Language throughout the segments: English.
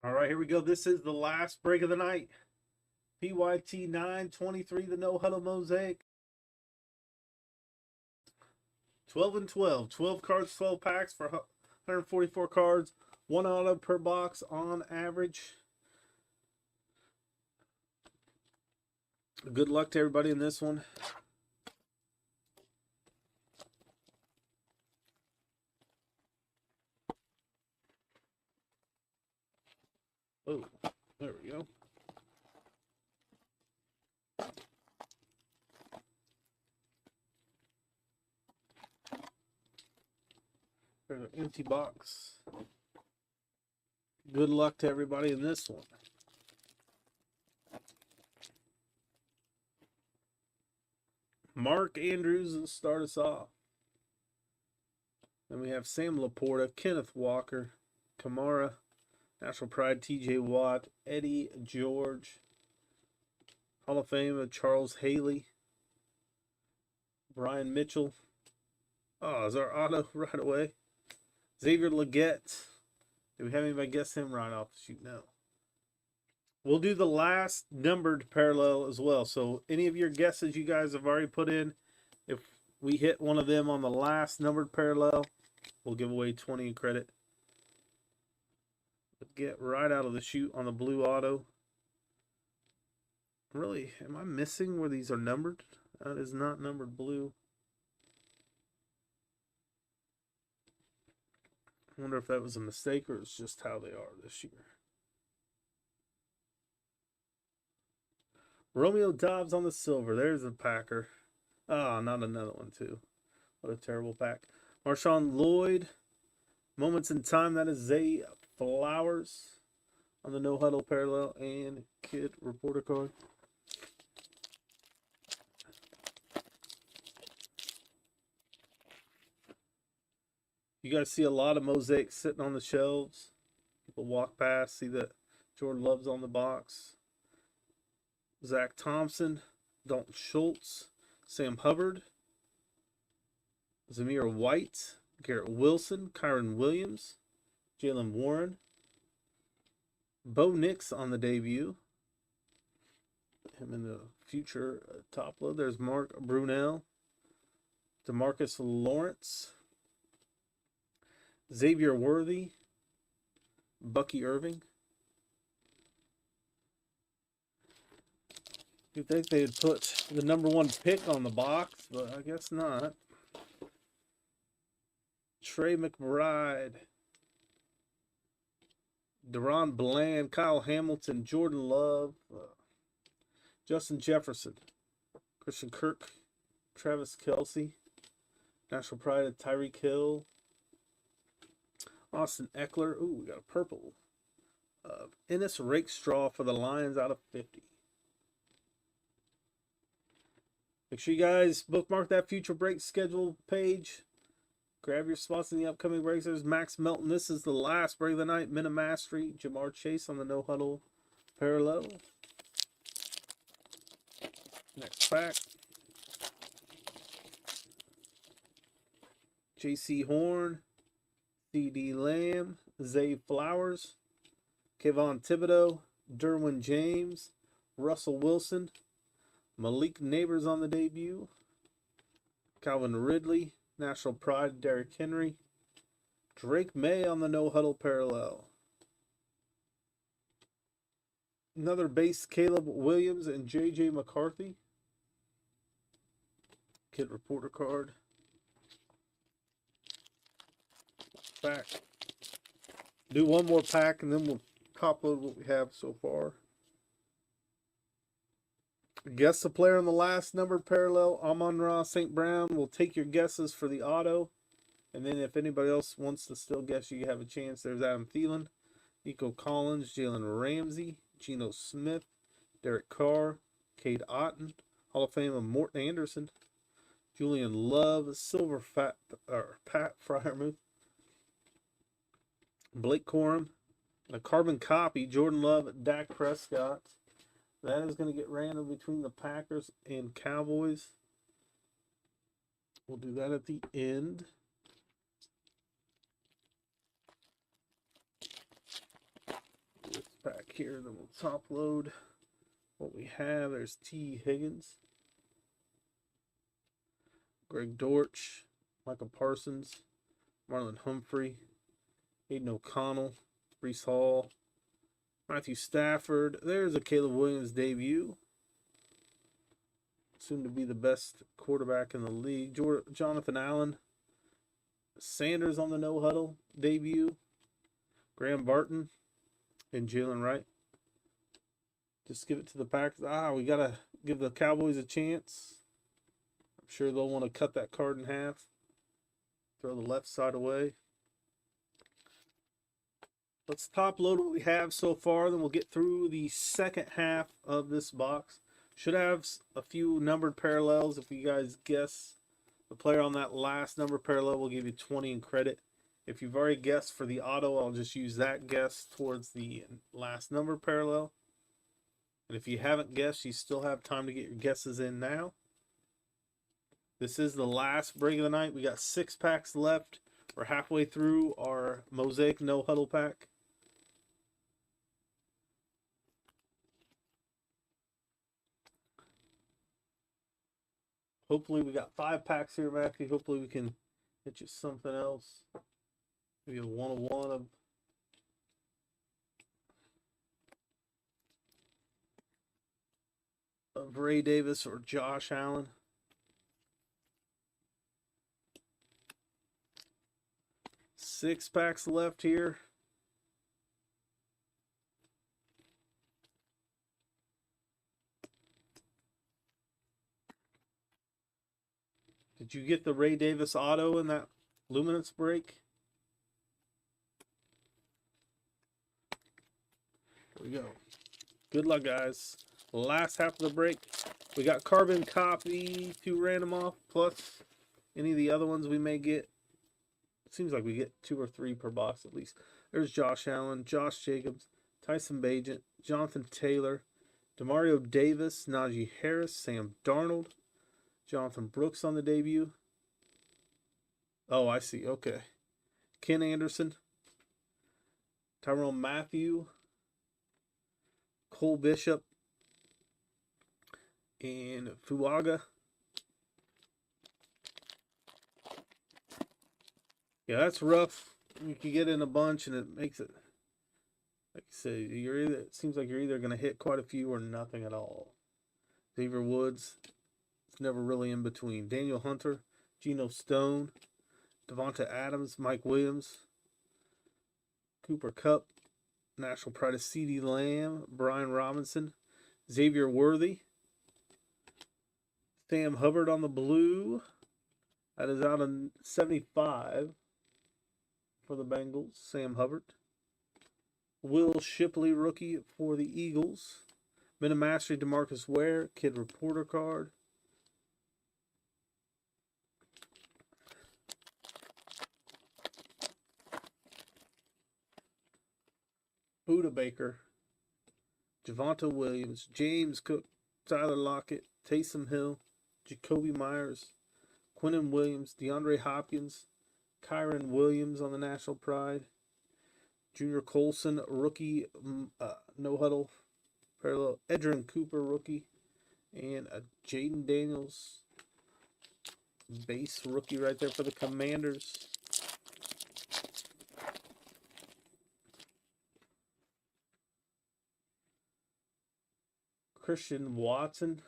All right, here we go. This is the last break of the night. PYT 923, the No Huddle Mosaic. 12 and 12. 12 cards, 12 packs for 144 cards. One auto per box on average. Good luck to everybody in this one. Oh, there we go. There's an empty box. Good luck to everybody in this one. Mark Andrews will start us off. Then we have Sam Laporta, Kenneth Walker, Kamara, National Pride, TJ Watt, Eddie George, Hall of Fame of Charles Haley, Brian Mitchell. Oh, is our auto right away? Xavier Leggett. Do we have anybody guess him right off the shoot? No. We'll do the last numbered parallel as well. So any of your guesses you guys have already put in, if we hit one of them on the last numbered parallel, we'll give away 20 in credit. But get right out of the chute on the blue auto. Really, am I missing where these are numbered? That is not numbered blue. I wonder if that was a mistake or it's just how they are this year. Romeo Dobbs on the silver. There's a Packer. Ah, not another one too. What a terrible pack. Marshawn Lloyd. Moments in Time. That is Zay Flowers on the No Huddle parallel and Kid reporter card. You guys see a lot of mosaics sitting on the shelves. People walk past, see that Jordan Love's on the box. Zach Thompson, Dalton Schultz, Sam Hubbard, Zamir White, Garrett Wilson, Kyron Williams, Jalen Warren, Bo Nix on the debut. Him in the future top load. There's Mark Brunell, DeMarcus Lawrence, Xavier Worthy, Bucky Irving. You'd think they'd put the #1 pick on the box, but I guess not. Trey McBride, Deron Bland, Kyle Hamilton, Jordan Love, Justin Jefferson, Christian Kirk, Travis Kelce, National Pride of Tyreek Hill, Austin Eckler. Ooh, we got a purple of Ennis Rakestraw for the Lions out of 50. Make sure you guys bookmark that future break schedule page. Grab your spots in the upcoming breaks. There's Max Melton. This is the last break of the night. Minamastery, Jamar Chase on the No Huddle parallel. Next pack. J.C. Horn, C.D. Lamb, Zay Flowers, Kayvon Thibodeau, Derwin James, Russell Wilson, Malik Neighbors on the debut, Calvin Ridley, National Pride, Derrick Henry, Drake May on the No Huddle parallel. Another base, Caleb Williams and J.J. McCarthy. Kid reporter card. Pack. Do one more pack and then we'll top load what we have so far. Guess the player on the last numbered parallel, Amon-Ra St. Brown. We'll take your guesses for the auto. And then if anybody else wants to still guess, you have a chance. There's Adam Thielen, Nico Collins, Jalen Ramsey, Geno Smith, Derek Carr, Cade Otton, Hall of Fame of Morton Anderson, Julian Love, Pat Freiermuth, Blake Corum, a carbon copy, Jordan Love, Dak Prescott. That is going to get random between the Packers and Cowboys. We'll do that at the end. here, and then we'll top load what we have. There's T. Higgins, Greg Dortch, Michael Parsons, Marlon Humphrey, Aiden O'Connell, Brees Hall, Matthew Stafford. There's a Caleb Williams debut. Soon to be the best quarterback in the league. Jonathan Allen. Sanders on the no huddle debut. Graham Barton and Jalen Wright. Just give it to the Packers. We got to give the Cowboys a chance. I'm sure they'll want to cut that card in half. Throw the left side away. Let's top load what we have so far. Then we'll get through the second half of this box. Should have a few numbered parallels. If you guys guess the player on that last number parallel, we'll give you 20 in credit. If you've already guessed for the auto, I'll just use that guess towards the last number parallel. And if you haven't guessed, you still have time to get your guesses in now. This is the last break of the night. We got 6 packs left. We're halfway through our Mosaic no huddle pack. Hopefully we got 5 packs here, Matthew. Hopefully we can get you something else. Maybe a 1-of-1 of Ray Davis or Josh Allen. Six packs left here. Did you get the Ray Davis auto in that luminance break? There we go. Good luck, guys. Last half of the break. We got carbon copy, 2 random off, plus any of the other ones we may get. It seems like we get 2 or 3 per box at least. There's Josh Allen, Josh Jacobs, Tyson Bagent, Jonathan Taylor, Demario Davis, Najee Harris, Sam Darnold, Jonathan Brooks on the debut. Oh, I see. Okay. Ken Anderson, Tyrone Matthew, Cole Bishop, and Fuaga. Yeah, that's rough. You can get in a bunch, and it makes it, like you say, it seems like you're either going to hit quite a few or nothing at all. Xavier Woods, it's never really in between. Daniel Hunter, Geno Stone, Devonta Adams, Mike Williams, Cooper Kupp, National Pride of CeeDee Lamb, Brian Robinson, Xavier Worthy, Sam Hubbard on the blue. That is out of 75 for the Bengals, Sam Hubbard. Will Shipley, rookie for the Eagles. Minimastery, DeMarcus Ware, Kid Reporter card. Buda Baker, Javonte Williams, James Cook, Tyler Lockett, Taysom Hill, Jacoby Myers, Quinnen Williams, DeAndre Hopkins, Kyron Williams on the National Pride, Junior Colson, rookie, no huddle, parallel, Edgerrin Cooper, rookie, and a Jaden Daniels, base rookie right there for the Commanders. Christian Watson,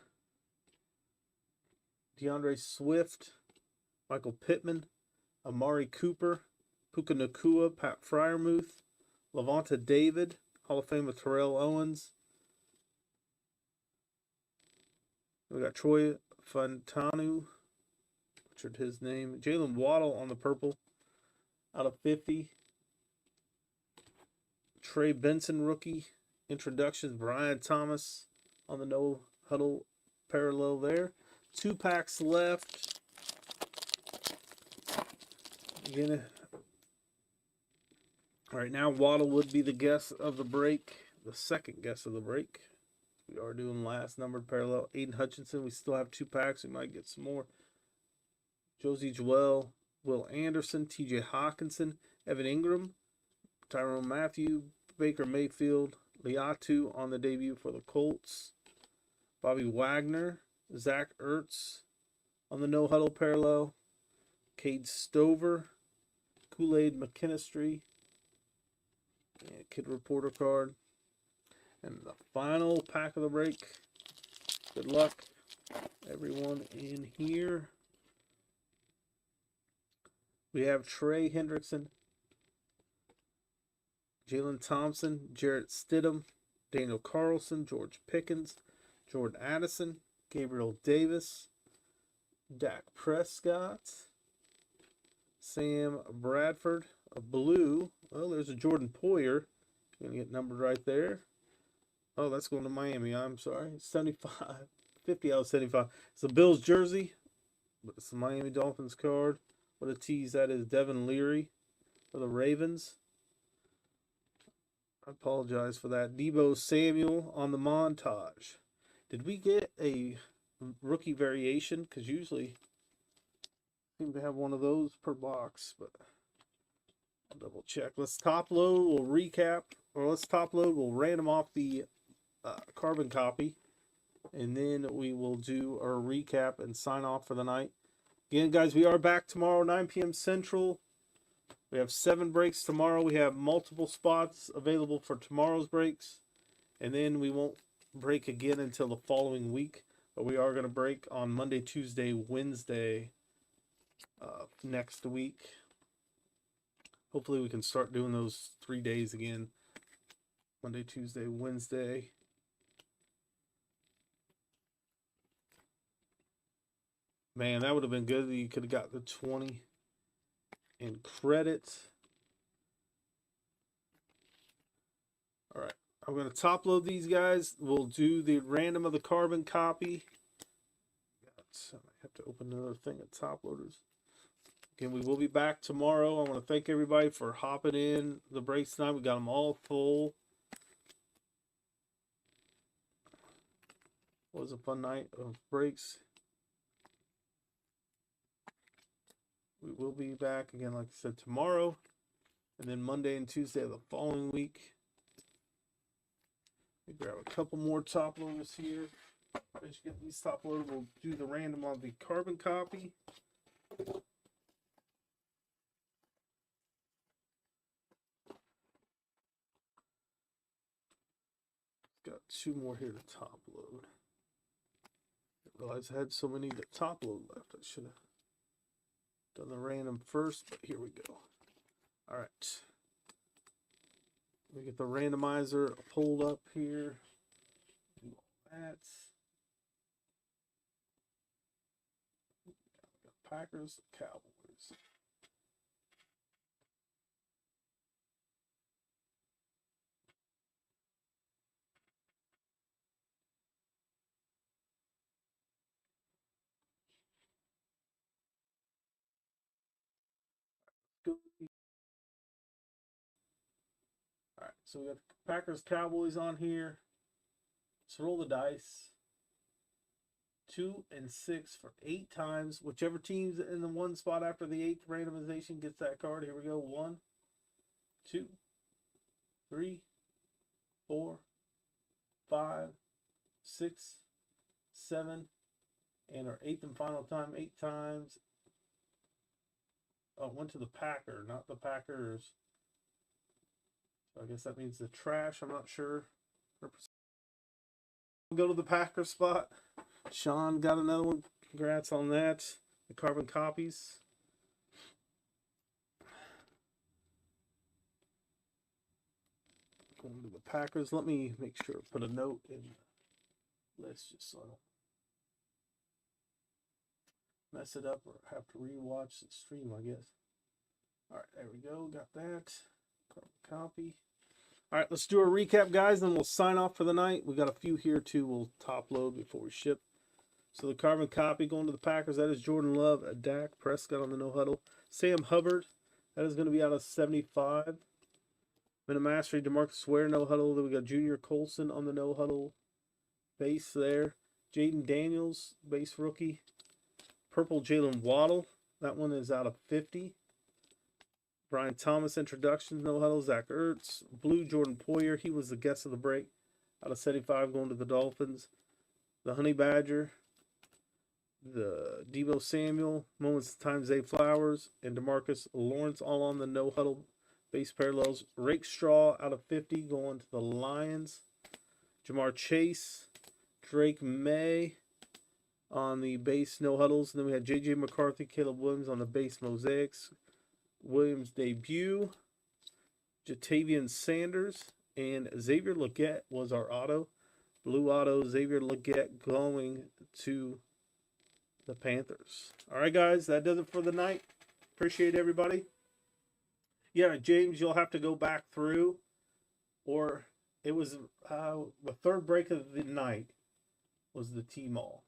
DeAndre Swift, Michael Pittman, Amari Cooper, Puka Nacua, Pat Freiermuth, Lavonte David, Hall of Fame with Terrell Owens. We got Troy Fontanu, butchered his name. Jalen Waddle on the purple, out of 50. Trey Benson, rookie. Introductions, Brian Thomas on the no huddle parallel there. 2 packs left. Again, all right, now Waddle would be the guess of the break, the second guess of the break. We are doing last numbered parallel. Aiden Hutchinson, we still have 2 packs. We might get some more. Josie Joel, Will Anderson, TJ Hawkinson, Evan Ingram, Tyrone Matthew, Baker Mayfield, Liatu on the debut for the Colts. Bobby Wagner. Zach Ertz on the no huddle parallel. Cade Stover. Kool-Aid McKinstry. Kid Reporter card. And the final pack of the break. Good luck, everyone in here. We have Trey Hendrickson, Jalen Thompson, Jarrett Stidham, Daniel Carlson, George Pickens, Jordan Addison, Gabriel Davis, Dak Prescott, Sam Bradford, a blue. Oh, there's a Jordan Poyer. Going to get numbered right there. Oh, that's going to Miami. I'm sorry. 75. 50 out of 75. It's a Bills jersey, but it's the Miami Dolphins card. What a tease that is. Devin Leary for the Ravens. I apologize for that. Deebo Samuel on the montage. Did we get a rookie variation? Because usually I seem to have one of those per box, but I'll double check. Let's top load. We'll recap. Or let's top load. We'll random off the carbon copy. And then we will do our recap and sign off for the night. Again, guys, we are back tomorrow, 9 p.m. Central. We have 7 breaks tomorrow. We have multiple spots available for tomorrow's breaks. And then we won't break again until the following week. But we are going to break on Monday, Tuesday, Wednesday next week. Hopefully we can start doing those 3 days again. Monday, Tuesday, Wednesday. Man, that would have been good. You could have got the 20 in credit. All right. I'm going to top load these guys. We'll do the random of the carbon copy. I have to open another thing of top loaders. Again, we will be back tomorrow. I want to thank everybody for hopping in the breaks tonight. We got them all full. It was a fun night of breaks. We will be back again, like I said, tomorrow. And then Monday and Tuesday of the following week. We grab a couple more top loaders here. As you get these top loaders, we'll do the random on the carbon copy. Got 2 more here to top load. I realized I had so many to top load left. I should have done the random first, but here we go. All right. We get the randomizer pulled up here. Do all that. Packers, Cowboys. Go. All right, so we got the Packers, Cowboys on here. Let's roll the dice. 2 and 6 for 8 times. Whichever team's in the one spot after the 8th randomization gets that card. Here we go. 1, 2, 3, 4, 5, 6, 7, and our 8th and final time, 8 times. Oh, went to the Packer, not the Packers. So I guess that means the trash. I'm not sure. We'll go to the Packer spot. Sean got another one. Congrats on that. The carbon copies. Going to the Packers. Let me make sure to put a note in the list just so I don't mess it up or have to rewatch the stream, I guess. All right, there we go. Got that. Carbon copy. All right, let's do a recap, guys, then we'll sign off for the night. We got a few here, too. We'll top load before we ship. So the carbon copy going to the Packers, that is Jordan Love, Dak Prescott on the no huddle. Sam Hubbard, that is going to be out of 75. Mastery, DeMarcus Ware, no huddle. Then we got Junior Colson on the no huddle base there. Jaden Daniels, base rookie. Purple Jalen Waddle, that one is out of 50. Brian Thomas introduction, no huddle. Zach Ertz. Blue Jordan Poyer. He was the guest of the break. Out of 75 going to the Dolphins. The Honey Badger. The Debo Samuel. Moments of Time Zay Flowers. And DeMarcus Lawrence all on the no huddle base parallels. Rake Straw out of 50 going to the Lions. Jamar Chase. Drake May on the base no huddles. And then we had J.J. McCarthy, Caleb Williams on the base mosaics. Williams debut. Jatavian Sanders and Xavier Legette was our auto. Blue auto, Xavier Legette going to the Panthers. All right, guys, that does it for the night. Appreciate everybody. Yeah, James, you'll have to go back through, or it was the third break of the night was the T-Mall.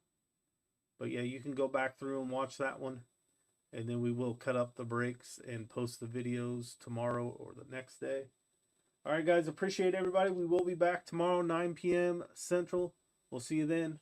But yeah, you can go back through and watch that one. And then we will cut up the breaks and post the videos tomorrow or the next day. All right, guys, appreciate everybody. We will be back tomorrow, 9 p.m. Central. We'll see you then.